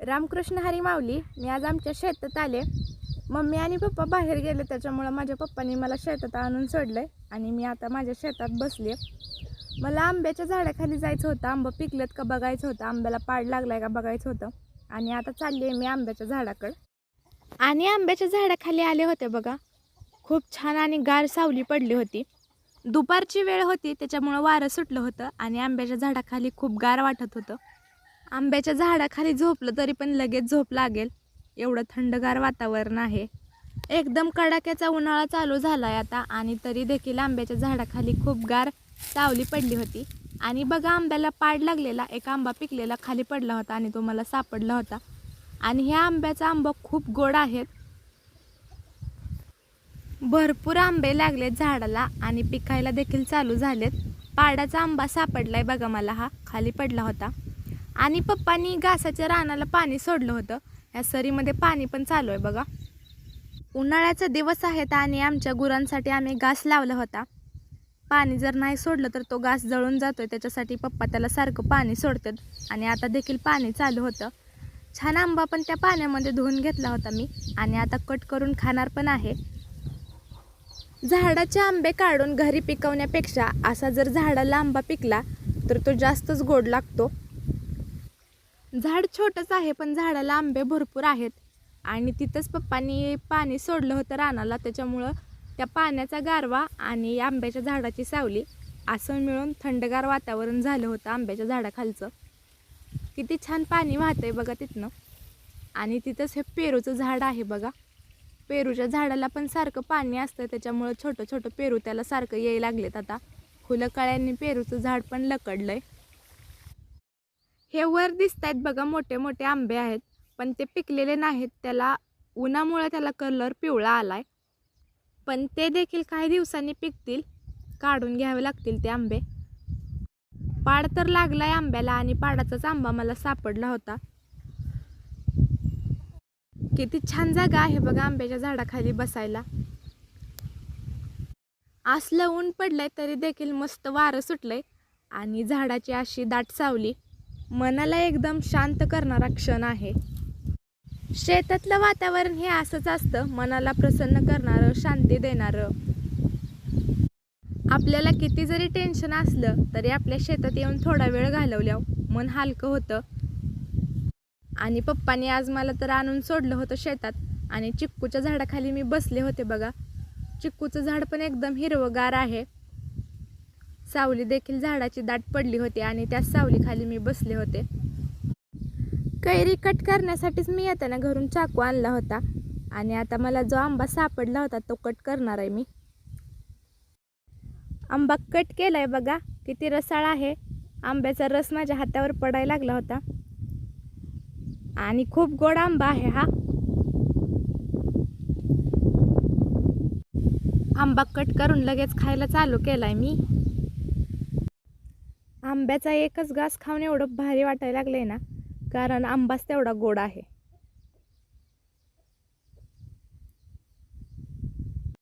रामकृष्ण हरी माऊली. मी आज आमच्या शेतात आले. मम्मी आणि पप्पा बाहेर गेले, त्याच्यामुळे माझ्या पप्पांनी मला शेतात आणून सोडले आणि मी आता माझ्या शेतात बसले. मला आंब्याच्या झाडाखाली जायचं होतं. आंबा पिकलेत का बघायचं होतं, आंब्याला पाड लागलाय का बघायचं होतं. आणि आता चालली आहे मी आंब्याच्या झाडाकडे. आणि आंब्याच्या झाडाखाली आले होते बघा. खूप छान आणि गार सावली पडली होती. दुपारची वेळ होती, त्याच्यामुळं वारं सुटलं होतं आणि आंब्याच्या झाडाखाली खूप गार वाटत होतं. आंब्याच्या झाडाखाली झोपलं तरी पण लगेच झोप लागेल, एवढं थंडगार वातावरण आहे. एकदम कडाक्याचा उन्हाळा चालू झाला आहे आता, आणि तरी देखील आंब्याच्या झाडाखाली खूप गार सावली पडली होती. आणि बघा, आंब्याला पाड लागलेला एक आंबा पिकलेला खाली पडला होता आणि तो मला सापडला होता. आणि ह्या आंब्याचा आंबा खूप गोड आहेत. भरपूर आंबे लागलेत झाडाला आणि पिकायला देखील चालू झालेत. पाडाचा आंबा सापडलाय बघा मला, हा खाली पडला होता. आणि पप्पांनी घासाच्या रानाला पाणी सोडलं होतं. या सरीमध्ये पाणी पण चालू आहे बघा. उन्हाळ्याचा दिवस आहेत आणि आमच्या गुरांसाठी आम्ही घास लावला होता. पाणी जर नाही सोडलं तर तो घास जळून जातोय, त्याच्यासाठी पप्पा त्याला सारखं पाणी सोडतात. आणि आता देखील पाणी चालू होतं. छान आंबा पण त्या पाण्यामध्ये धुवून घेतला होता मी, आणि आता कट करून खाणार पण आहे. झाडाचे आंबे काढून घरी पिकवण्यापेक्षा असा जर झाडाला आंबा पिकला तर तो जास्तच गोड लागतो. झाड छोटंच आहे पण झाडाला आंबे भरपूर आहेत. आणि तिथंच पप्पांनी पाणी सोडलं होतं रानाला, त्याच्यामुळं त्या पाण्याचा गारवा आणि आंब्याच्या झाडाची सावली असं मिळून थंडगार वातावरण झालं होतं आंब्याच्या झाडाखालचं. किती छान पाणी वाहतंय बघा तिथनं. आणि तिथंच हे पेरूचं झाड आहे बघा. पेरूच्या झाडाला पण सारखं पाणी असतं, त्याच्यामुळं छोटं छोटं पेरू त्याला सारखं यायला लागलेत. आता फुलं कळ्यांनी पेरूचं झाड पण लकडलंय. हे वर दिसत आहेत बघा, मोठे मोठे आंबे आहेत पण ते पिकलेले नाहीत. त्याला उन्हामुळे त्याला कलर पिवळा आलाय, पण ते देखील काही दिवसांनी पिकतील. काढून घ्यावे लागतील ते आंबे. पाड तर लागलाय आंब्याला आणि पाडाचाच आंबा मला सापडला होता. किती छान जागा आहे बघा आंब्याच्या झाडाखाली बसायला. असलं ऊन पडलंय तरी देखील मस्त वारं सुटलंय आणि झाडाची अशी दाट सावली मनाला एकदम शांत करणारा क्षण आहे. शेतातलं वातावरण हे असंच असतं, मनाला प्रसन्न करणारं, शांती देणारं. आपल्याला किती जरी टेन्शन असलं तरी आपल्या शेतात येऊन थोडा वेळ घालवल्यावर मन हलकं होतं. आणि पप्पांनी आज मला तर आणून सोडलं होतं शेतात आणि चिक्कूच्या झाडाखाली मी बसले होते बघा. चिक्कूचं झाड पण एकदम हिरवगार आहे. सावली देखील झाडाची दाट पडली होती आणि त्या सावलीखाली मी बसले होते. कैरी कट करण्यासाठीच मी येताना घरून चाकू आणला होता आणि आता मला जो आंबा सापडला होता तो कट करणार आहे मी. आंबा कट केलाय बघा, किती रसाळ आहे. आंब्याचा रस माझ्या हातावर पडायला लागला होता आणि खूप गोड आंबा आहे हा. आंबा कट करून लगेच खायला चालू केलाय मी. आंब्याचा एकच घास खाऊन एवढं भारी वाटायला लागलंय ना, कारण आंबाच तेवढा गोड आहे.